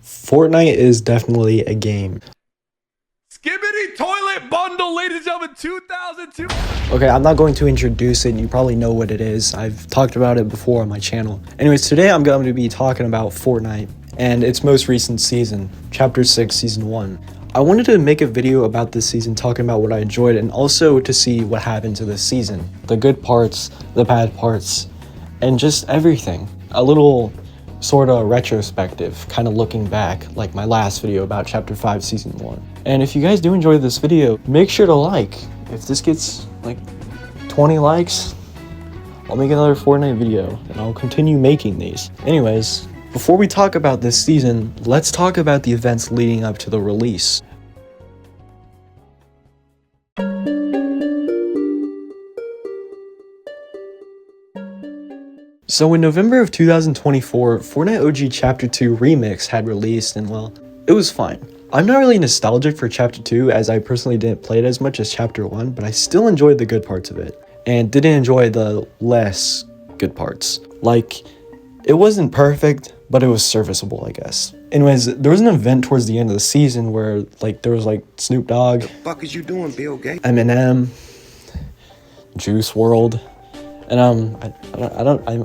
Fortnite is definitely a game. Skibbity toilet bundle, ladies and gentlemen, 2002. Okay, I'm not going to introduce it. You probably know what it is. I've talked about it before on my channel. Anyways, today I'm going to be talking about Fortnite and its most recent season, Chapter 6, Season 1. I wanted to make a video about this season talking about what I enjoyed and also to see what happened to this season. The good parts, the bad parts, and just everything. A little sort of retrospective, kind of looking back, like my last video about Chapter 5, Season 1. And if you guys do enjoy this video, make sure to like. If this gets like 20 likes, I'll make another Fortnite video, and I'll continue making these. Anyways, before we talk about this season, let's talk about the events leading up to the release. So in November of 2024, Fortnite OG Chapter 2 Remix had released, and well, it was fine. I'm not really nostalgic for Chapter 2 as I personally didn't play it as much as Chapter 1, but I still enjoyed the good parts of it, and didn't enjoy the less good parts. Like, it wasn't perfect, but it was serviceable, I guess. Anyways, there was an event towards the end of the season where, like, there was, like, Snoop Dogg, The fuck is you doing, Bill Gates? Eminem, Juice WRLD, and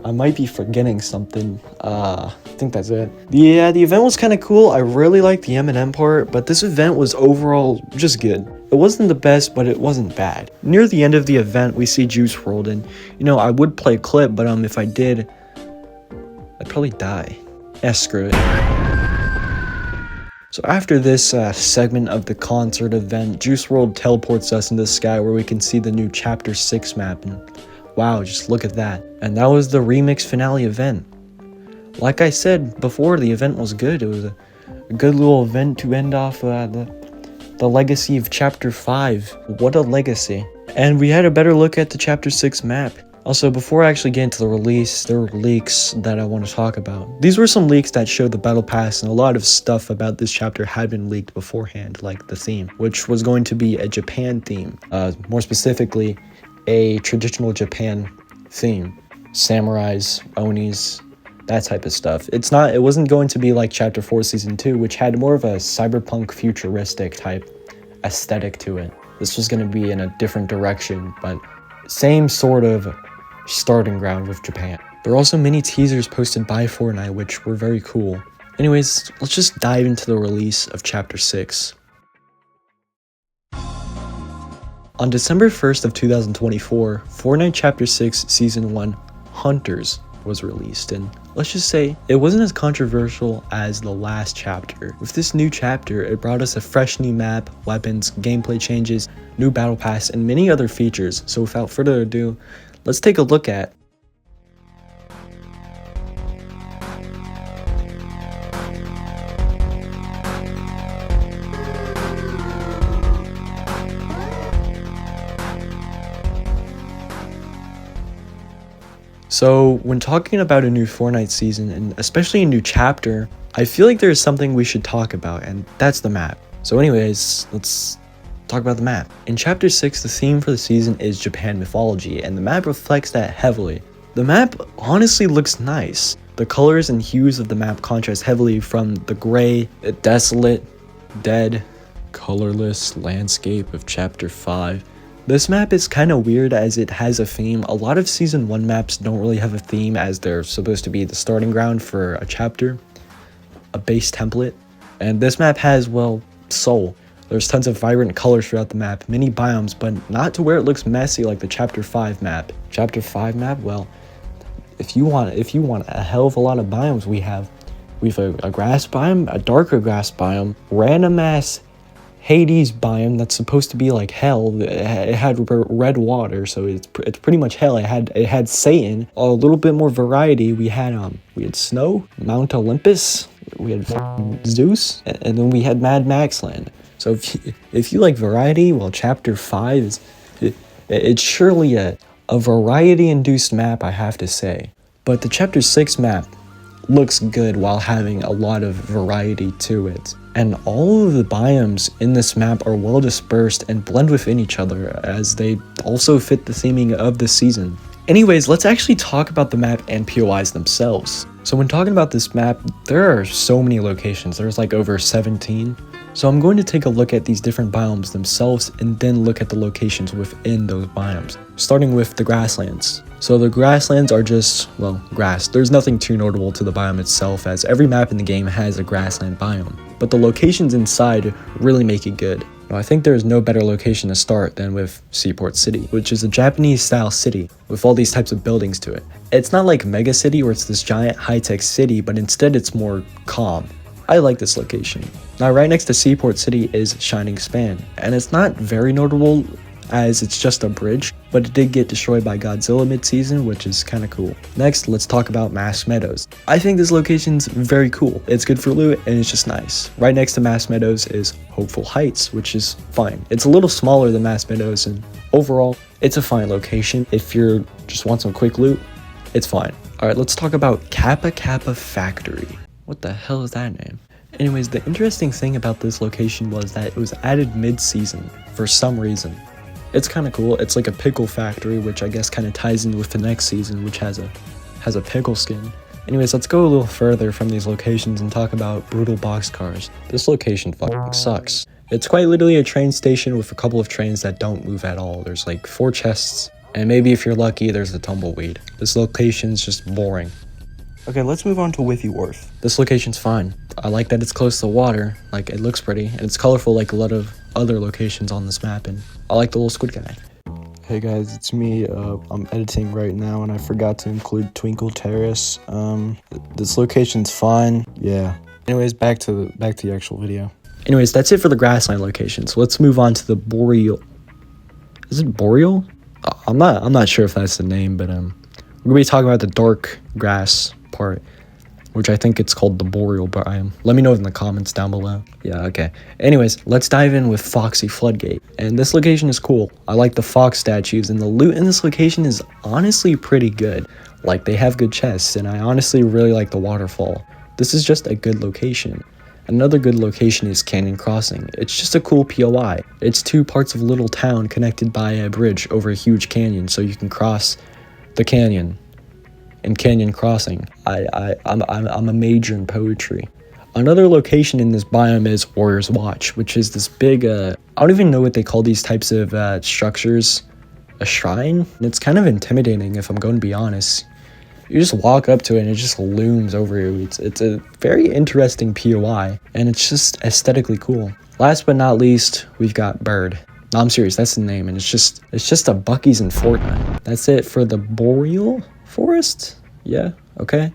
I might be forgetting something. I think that's it. Yeah, the event was kind of cool. I really liked the Eminem part, but this event was overall just good. It wasn't the best, but it wasn't bad. Near the end of the event, we see Juice WRLD, and you know, I would play a clip, but if I did, I'd probably die. Yeah, screw it. So after this segment of the concert event, Juice WRLD teleports us into the sky where we can see the new Chapter 6 map, and wow, just look at that. And that was the remix finale event. Like I said before, the event was good. It was a good little event to end off the legacy of Chapter 5. What a legacy. And we had a better look at the Chapter 6 map. Also, before I actually get into the release, there were leaks that I want to talk about. These were some leaks that showed the battle pass, and a lot of stuff about this chapter had been leaked beforehand, like the theme, which was going to be a Japan theme. More specifically, a traditional Japan theme. Samurais, onis, that type of stuff. It wasn't going to be like Chapter 4 Season 2, which had more of a cyberpunk futuristic type aesthetic to it. This was going to be in a different direction, but same sort of starting ground with Japan. There were also many teasers posted by Fortnite, which were very cool. Anyways, let's just dive into the release of Chapter 6. On December 1st of 2024, Fortnite Chapter 6 Season 1 Hunters was released, and let's just say it wasn't as controversial as the last chapter. With this new chapter, it brought us a fresh new map, weapons, gameplay changes, new battle pass, and many other features. So without further ado, let's take a look at So, when talking about a new Fortnite season, and especially a new chapter, I feel like there's something we should talk about, and that's the map. So anyways, let's talk about the map. In Chapter 6, the theme for the season is Japan mythology, and the map reflects that heavily. The map honestly looks nice. The colors and hues of the map contrast heavily from the gray, desolate, dead, colorless landscape of Chapter 5. This map is kind of weird as it has a theme. A lot of Season 1 maps don't really have a theme as they're supposed to be the starting ground for a chapter, a base template. And this map has, well, soul. There's tons of vibrant colors throughout the map, many biomes, but not to where it looks messy like the Chapter 5 map. Chapter 5 map, well, if you want a hell of a lot of biomes, we have a grass biome, a darker grass biome, random ass Hades biome that's supposed to be like hell. It had red water, so it's pretty much hell. It had Satan. A little bit more variety. We had snow, Mount Olympus. We had Zeus, and then we had Mad Max Land. So if you like variety, well, Chapter 5 is it's surely a variety-induced map, I have to say. But the Chapter 6 map looks good while having a lot of variety to it. And all of the biomes in this map are well dispersed and blend within each other as they also fit the theming of the season. Anyways, let's actually talk about the map and POIs themselves. So when talking about this map, there are so many locations. There's like over 17. So I'm going to take a look at these different biomes themselves and then look at the locations within those biomes, starting with the grasslands. So the grasslands are just, well, grass. There's nothing too notable to the biome itself, as every map in the game has a grassland biome, but the locations inside really make it good. Now, I think there's no better location to start than with Seaport City, which is a Japanese style city with all these types of buildings to it. It's not like Mega City where it's this giant high-tech city, but instead it's more calm. I like this location. Now right next to Seaport City is Shining Span, and it's not very notable as it's just a bridge, but it did get destroyed by Godzilla mid-season, which is kind of cool. Next, let's talk about Mass Meadows. I think this location's very cool. It's good for loot and it's just nice. Right next to Mass Meadows is Hopeful Heights, which is fine. It's a little smaller than Mass Meadows, and overall, it's a fine location. If you just want some quick loot, it's fine. Alright, let's talk about Kappa Kappa Factory. What the hell is that name? Anyways, the interesting thing about this location was that it was added mid-season for some reason. It's kind of cool. It's like a pickle factory, which I guess kind of ties in with the next season, which has a pickle skin. Anyways, let's go a little further from these locations and talk about Brutal Boxcars. This location fucking sucks. It's quite literally a train station with a couple of trains that don't move at all. There's like 4 chests, and maybe if you're lucky, there's a tumbleweed. This location's just boring. Okay, let's move on to Withy Wharf. This location's fine. I like that it's close to the water, like it looks pretty, and it's colorful like a lot of other locations on this map, and I like the little squid guy. Hey guys, it's me. I'm editing right now and I forgot to include Twinkle Terrace. This location's fine. Yeah. Anyways, back to the actual video. Anyways, that's it for the grassland location. So let's move on to the boreal. Is it boreal? I'm not sure if that's the name, but we're gonna be talking about the dark grass part, which I think it's called the boreal biome. Let me know in the comments down below. Yeah, okay. Anyways, let's dive in with Foxy Floodgate. And this location is cool. I like the fox statues, and the loot in this location is honestly pretty good. Like, they have good chests, and I honestly really like the waterfall. This is just a good location. Another good location is Canyon Crossing. It's just a cool POI. It's 2 parts of a little town connected by a bridge over a huge canyon, so you can cross the canyon. In Canyon Crossing. I'm a major in poetry. Another location in this biome is Warrior's Watch, which is this big, I don't even know what they call these types of structures. A shrine? And it's kind of intimidating if I'm going to be honest. You just walk up to it and it just looms over you. It's a very interesting POI, and it's just aesthetically cool. Last but not least, we've got Bird. No, I'm serious, that's the name, and it's just a Buc-ee's in Fortnite. That's it for the Boreal Forest? Yeah, okay.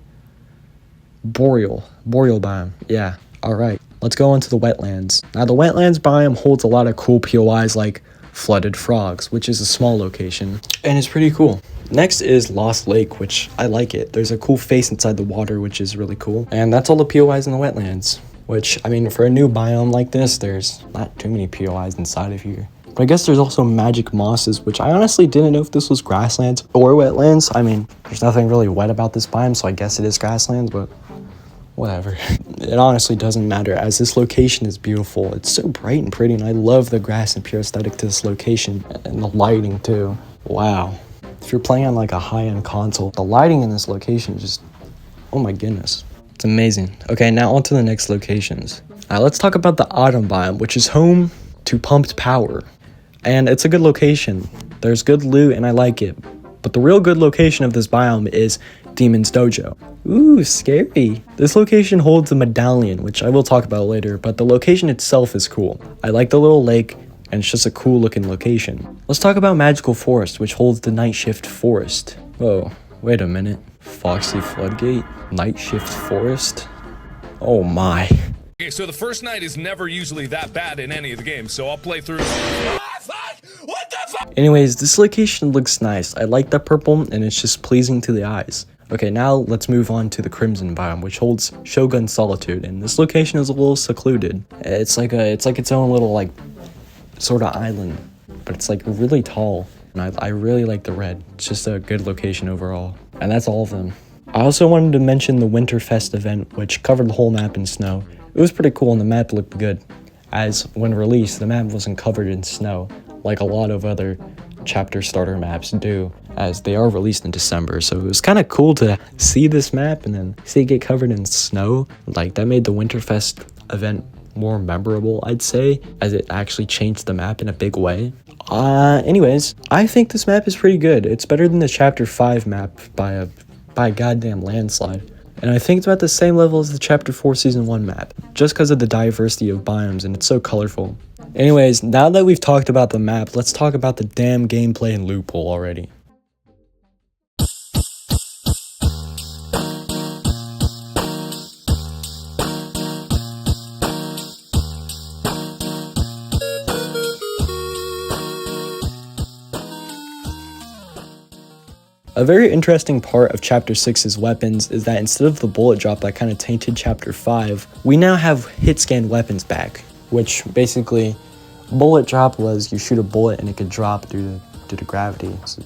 Boreal biome, yeah, alright. Let's go into the wetlands. Now the wetlands biome holds a lot of cool POIs like Flooded Frogs, which is a small location, and it's pretty cool. Next is Lost Lake, which I like it. There's a cool face inside the water, which is really cool. And that's all the POIs in the wetlands, which, I mean, for a new biome like this, there's not too many POIs inside of here. But I guess there's also magic mosses, which I honestly didn't know if this was grasslands or wetlands. I mean, there's nothing really wet about this biome, so I guess it is grasslands, but whatever. It honestly doesn't matter, as this location is beautiful. It's so bright and pretty, and I love the grass and pure aesthetic to this location, and the lighting too. Wow. If you're playing on like a high-end console, the lighting in this location is just, oh my goodness. It's amazing. Okay, now on to the next locations. Let's talk about the Autumn biome, which is home to Pumped Power. And it's a good location. There's good loot and I like it. But the real good location of this biome is Demon's Dojo. Ooh, scary. This location holds a medallion, which I will talk about later, but the location itself is cool. I like the little lake, and it's just a cool looking location. Let's talk about Magical Forest, which holds the Night Shift Forest. Whoa, wait a minute. Foxy Floodgate? Night Shift Forest? Oh my. Okay, so the first night is never usually that bad in any of the games, so I'll play through. What the fuck? Anyways, this location looks nice. I like the purple, and it's just pleasing to the eyes. Okay, now let's move on to the Crimson biome, which holds Shogun Solitude, and this location is a little secluded. It's like its own little like sort of island, but it's like really tall, and I really like the red. It's just a good location overall, and that's all of them. I also wanted to mention the Winterfest event, which covered the whole map in snow. It was pretty cool and the map looked good, as when released, the map wasn't covered in snow, like a lot of other chapter starter maps do, as they are released in December. So it was kind of cool to see this map and then see it get covered in snow. Like, that made the Winterfest event more memorable, I'd say, as it actually changed the map in a big way. Anyways, I think this map is pretty good. It's better than the Chapter 5 map by a goddamn landslide. And I think it's about the same level as the Chapter 4 Season 1 map, just because of the diversity of biomes and it's so colorful. Anyways, now that we've talked about the map, let's talk about the damn gameplay and loot pool already. A very interesting part of Chapter 6's weapons is that instead of the bullet drop that kind of tainted Chapter 5, we now have hit scan weapons back, which basically, bullet drop was you shoot a bullet and it could drop due to gravity. It's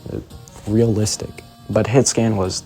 realistic. But hit scan was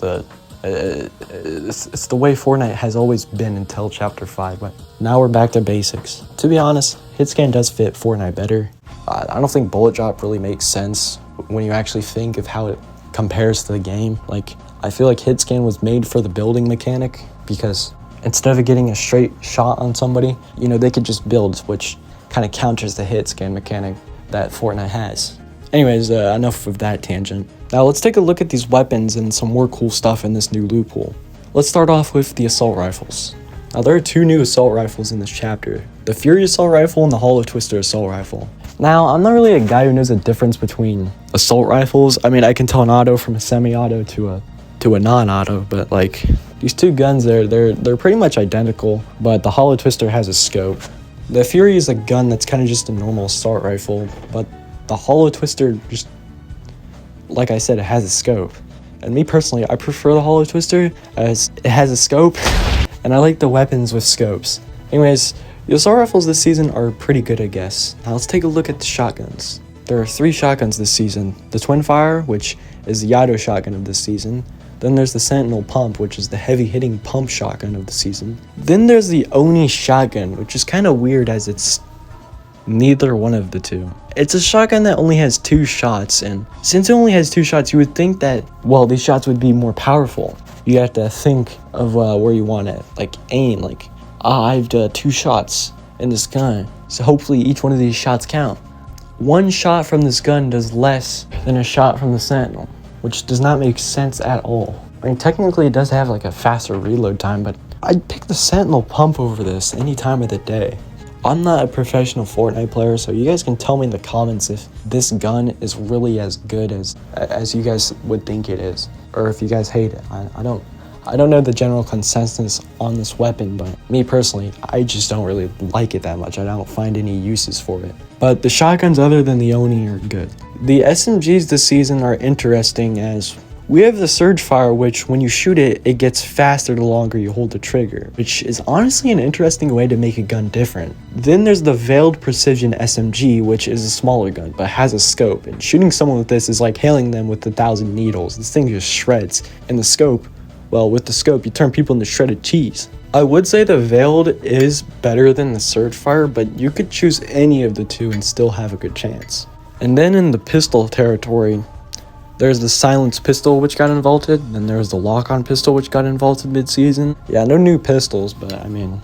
it's the way Fortnite has always been until Chapter 5, but now we're back to basics. To be honest, hit scan does fit Fortnite better. I don't think bullet drop really makes sense when you actually think of how it compares to the game. Like, I feel like hit scan was made for the building mechanic, because instead of getting a straight shot on somebody, you know, they could just build, which kind of counters the hit scan mechanic that Fortnite has. Anyways, enough of that tangent. Now let's take a look at these weapons and some more cool stuff in this new loot pool. Let's start off with the assault rifles. Now there are two new assault rifles in this chapter, the Fury assault rifle and the Hollow Twister assault rifle. Now, I'm not really a guy who knows the difference between assault rifles. I mean, I can tell an auto from a semi-auto to a non-auto, but like, these two guns, they're pretty much identical, but the Hollow Twister has a scope. The Fury is a gun that's kind of just a normal assault rifle, but the Hollow Twister, just like I said, it has a scope. And me personally, I prefer the Hollow Twister as it has a scope, and I like the weapons with scopes. Anyways, the assault rifles this season are pretty good, I guess. Now let's take a look at the shotguns. There are 3 shotguns this season. The Twin Fire, which is the Yado shotgun of this season. Then there's the Sentinel Pump, which is the heavy-hitting pump shotgun of the season. Then there's the Oni shotgun, which is kind of weird as it's neither one of the two. It's a shotgun that only has 2 shots, and since it only has 2 shots, you would think that, well, these shots would be more powerful. You have to think of where you want to, like, aim, like, I have 2 shots in this gun, so hopefully each one of these shots count. 1 shot from this gun does less than a shot from the Sentinel, which does not make sense at all. I mean, technically it does have like a faster reload time, but I'd pick the Sentinel Pump over this any time of the day. I'm not a professional Fortnite player, so you guys can tell me in the comments if this gun is really as good as you guys would think it is, or if you guys hate it. I don't know the general consensus on this weapon, but me personally, I just don't really like it that much. I don't find any uses for it. But the shotguns other than the Oni are good. The SMGs this season are interesting, as we have the Surge Fire, which when you shoot it, it gets faster the longer you hold the trigger, which is honestly an interesting way to make a gun different. Then there's the Veiled Precision SMG, which is a smaller gun, but has a scope, and shooting someone with this is like hailing them with 1,000 needles. This thing just shreds, and the scope, well, with the scope, you turn people into shredded cheese. I would say the Veiled is better than the Surge Fire, but you could choose any of the two and still have a good chance. And then in the pistol territory, there's the Silence Pistol, which got involted, and there's the Lock-On Pistol, which got involted mid-season. Yeah, no new pistols, but I mean,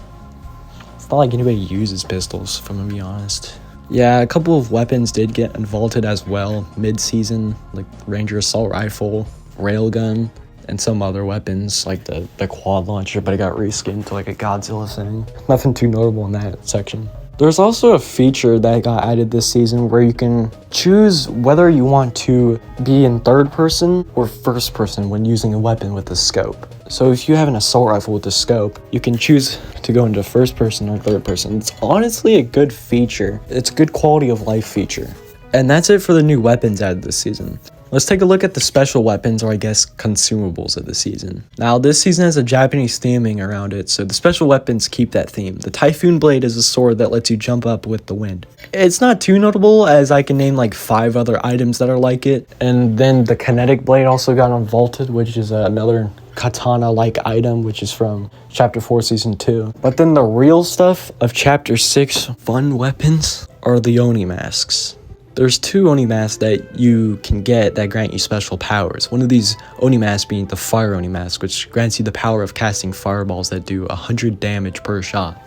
it's not like anybody uses pistols, if I'm gonna be honest. Yeah, a couple of weapons did get involted as well mid-season, like Ranger Assault Rifle, Railgun, and some other weapons like the quad launcher, but it got reskinned to like a Godzilla thing. Nothing too notable in that section. There's also a feature that got added this season where you can choose whether you want to be in 3rd person or 1st person when using a weapon with a scope. So if you have an assault rifle with a scope, you can choose to go into 1st person or 3rd person. It's honestly a good feature. It's a good quality of life feature. And that's it for the new weapons added this season. Let's take a look at the special weapons, or I guess consumables of the season. Now this season has a Japanese theming around it, so the special weapons keep that theme. The Typhoon Blade is a sword that lets you jump up with the wind. It's not too notable, as I can name like 5 other items that are like it. And then the Kinetic Blade also got unvaulted, which is another katana-like item, which is from Chapter 4 Season 2. But then the real stuff of Chapter 6 fun weapons are the Oni masks. There's 2 Oni masks that you can get that grant you special powers. One of these Oni masks being the Fire Oni mask, which grants you the power of casting fireballs that do 100 damage per shot.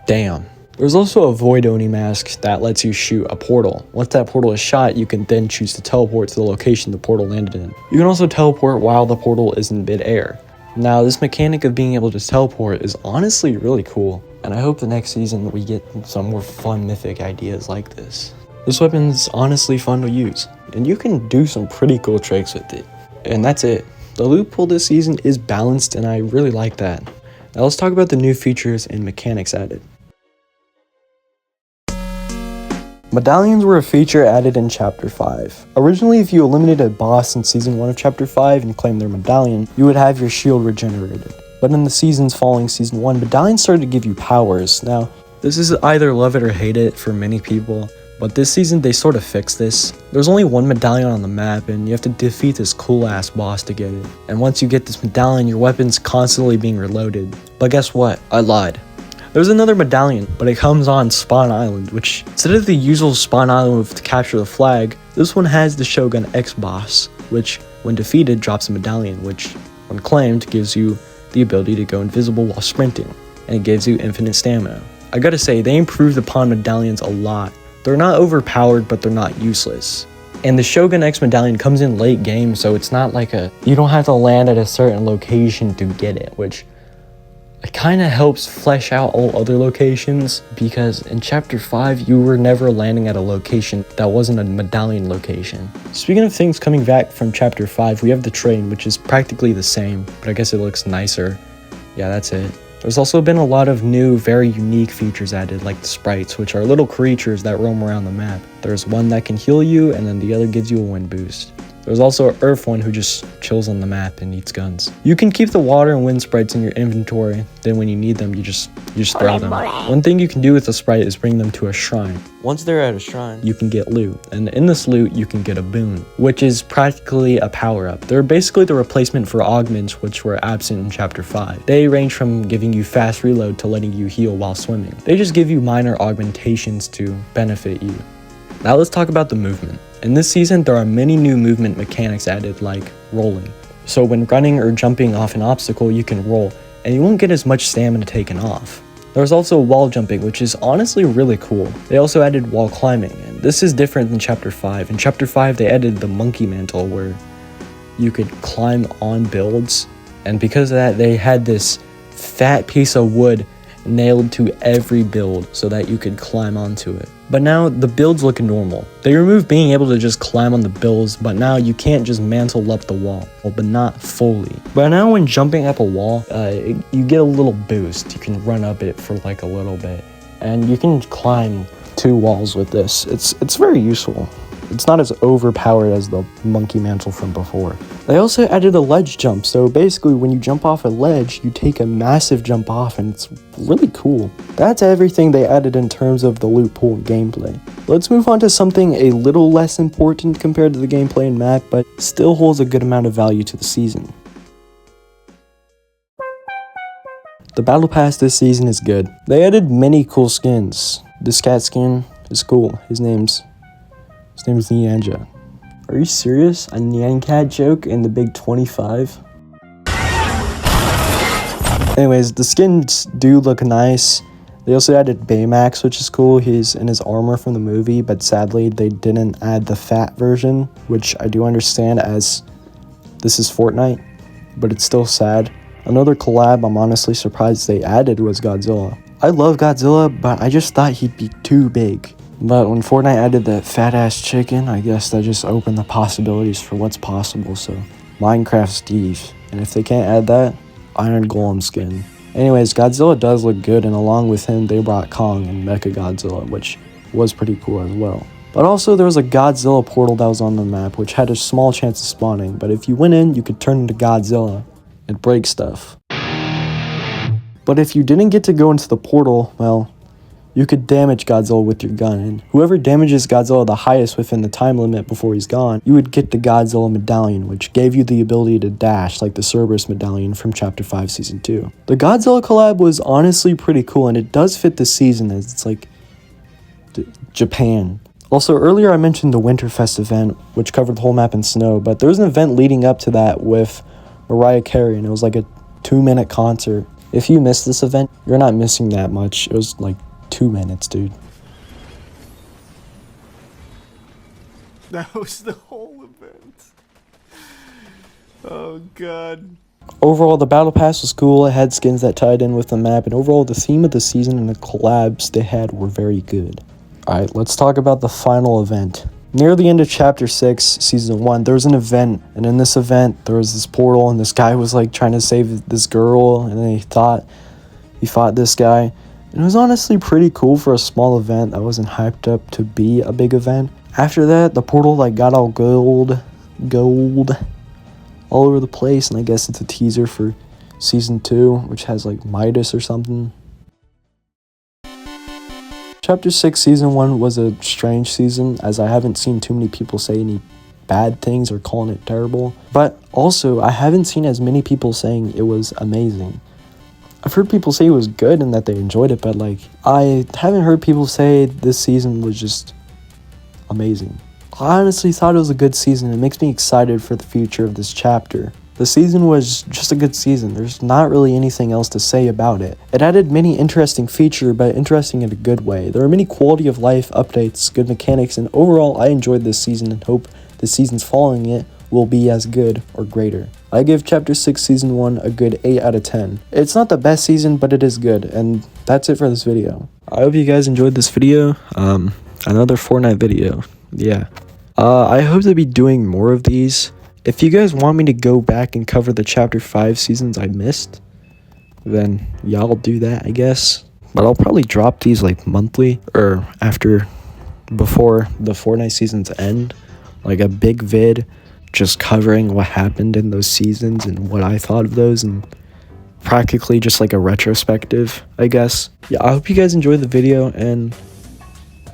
Damn. There's also a Void Oni mask that lets you shoot a portal. Once that portal is shot, you can then choose to teleport to the location the portal landed in. You can also teleport while the portal is in mid-air. Now, this mechanic of being able to teleport is honestly really cool, and I hope the next season we get some more fun mythic ideas like this. This weapon's honestly fun to use, and you can do some pretty cool tricks with it. And that's it. The loot pool this season is balanced, and I really like that. Now let's talk about the new features and mechanics added. Medallions were a feature added in Chapter 5. Originally, if you eliminated a boss in Season 1 of Chapter 5 and claimed their medallion, you would have your shield regenerated. But in the seasons following Season 1, medallions started to give you powers. Now, this is either love it or hate it for many people, but this season they sort of fixed this. There's only 1 medallion on the map, and you have to defeat this cool-ass boss to get it. And once you get this medallion, your weapon's constantly being reloaded. But guess what? I lied. There's another medallion, but it comes on Spawn Island, which instead of the usual Spawn Island move to capture the flag, this one has the Shogun X boss, which when defeated drops a medallion, which when claimed gives you the ability to go invisible while sprinting, and it gives you infinite stamina. I gotta say, they improved upon medallions a lot. They're not overpowered, but they're not useless. And the Shogun X medallion comes in late game, so it's not like you don't have to land at a certain location to get it, which it kind of helps flesh out all other locations, because in Chapter 5, you were never landing at a location that wasn't a medallion location. Speaking of things coming back from Chapter 5, we have the train, which is practically the same, but I guess it looks nicer. Yeah, that's it. There's also been a lot of new, very unique features added, like the sprites, which are little creatures that roam around the map. There's one that can heal you, and then the other gives you a wind boost. There's also an earth one who just chills on the map and eats guns. You can keep the water and wind sprites in your inventory, then when you need them, you just throw them. One thing you can do with the sprite is bring them to a shrine. Once they're at a shrine, you can get loot, and in this loot, you can get a boon, which is practically a power-up. They're basically the replacement for augments, which were absent in Chapter 5. They range from giving you fast reload to letting you heal while swimming. They just give you minor augmentations to benefit you. Now let's talk about the movement. In this season, there are many new movement mechanics added, like rolling. So when running or jumping off an obstacle, you can roll, and you won't get as much stamina taken off. There's also wall jumping, which is honestly really cool. They also added wall climbing, and this is different than Chapter 5. In Chapter 5, they added the monkey mantle, where you could climb on builds, and because of that, they had this fat piece of wood nailed to every build so that you could climb onto it. But now the builds look normal. They removed being able to just climb on the builds, but now you can't just mantle up the wall, but not fully. But now when jumping up a wall, you get a little boost. You can run up it for like a little bit, and you can climb 2 walls with this. It's very useful. It's not as overpowered as the monkey mantle from before. They also added a ledge jump, so basically when you jump off a ledge, you take a massive jump off, and it's really cool. That's everything they added in terms of the loot pool and gameplay. Let's move on to something a little less important compared to the gameplay and map, but still holds a good amount of value to the season. The battle pass this season is good. They added many cool skins. This cat skin is cool. His name's Nyanja. Are you serious? A Nyan Cat joke in the big 25? Anyways, the skins do look nice. They also added Baymax, which is cool. He's in his armor from the movie, but sadly they didn't add the fat version, which I do understand as this is Fortnite, but it's still sad. Another collab I'm honestly surprised they added was Godzilla. I love Godzilla, but I just thought he'd be too big. But when Fortnite added that fat-ass chicken, I guess that just opened the possibilities for what's possible, so Minecraft Steve. And if they can't add that, Iron Golem skin. Anyways, Godzilla does look good, and along with him, they brought Kong and Mechagodzilla, which was pretty cool as well. But also, there was a Godzilla portal that was on the map, which had a small chance of spawning, but if you went in, you could turn into Godzilla and break stuff. But if you didn't get to go into the portal, well, you could damage Godzilla with your gun, and whoever damages Godzilla the highest within the time limit before he's gone, you would get the Godzilla medallion, which gave you the ability to dash like the Cerberus medallion from Chapter 5 Season 2. The Godzilla collab was honestly pretty cool, and it does fit the season as it's like Japan. Also, earlier I mentioned the Winterfest event, which covered the whole map in snow, but there was an event leading up to that with Mariah Carey, and it was like a 2-minute concert. If you missed this event, you're not missing that much. It was like 2 minutes, dude. That was the whole event. Oh god. Overall, the battle pass was cool. It had skins that tied in with the map, and overall, the theme of the season and the collabs they had were very good. Alright, let's talk about the final event. Near the end of Chapter 6, Season 1, there was an event, and in this event, there was this portal, and this guy was, like, trying to save this girl, and then he fought this guy. And it was honestly pretty cool for a small event that wasn't hyped up to be a big event. After that, the portal, like, got all gold, all over the place, and I guess it's a teaser for Season 2, which has, like, Midas or something. Chapter 6 Season 1 was a strange season, as I haven't seen too many people say any bad things or calling it terrible. But also, I haven't seen as many people saying it was amazing. I've heard people say it was good and that they enjoyed it, but like, I haven't heard people say this season was just amazing. I honestly thought it was a good season. It makes me excited for the future of this chapter. The season was just a good season. There's not really anything else to say about it. It added many interesting features, but interesting in a good way. There are many quality of life updates, good mechanics, and overall I enjoyed this season and hope the seasons following it will be as good or greater. I give Chapter 6 Season 1 a good 8 out of 10. It's not the best season, but it is good, and that's it for this video. I hope you guys enjoyed this video. Another Fortnite video. Yeah. I hope to be doing more of these. If you guys want me to go back and cover the Chapter 5 seasons I missed, then y'all do that, I guess. But I'll probably drop these like monthly or before the Fortnite seasons end. Like a big vid just covering what happened in those seasons and what I thought of those, and practically just like a retrospective, I guess. Yeah, I hope you guys enjoyed the video, and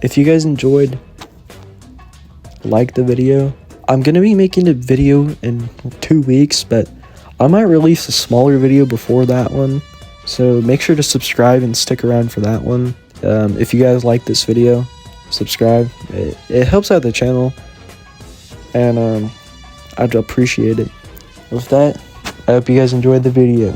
if you guys enjoyed, like the video. I'm gonna be making a video in 2 weeks, but I might release a smaller video before that one, so make sure to subscribe and stick around for that one. If you guys like this video, subscribe. It helps out the channel, and I'd appreciate it. With that, I hope you guys enjoyed the video.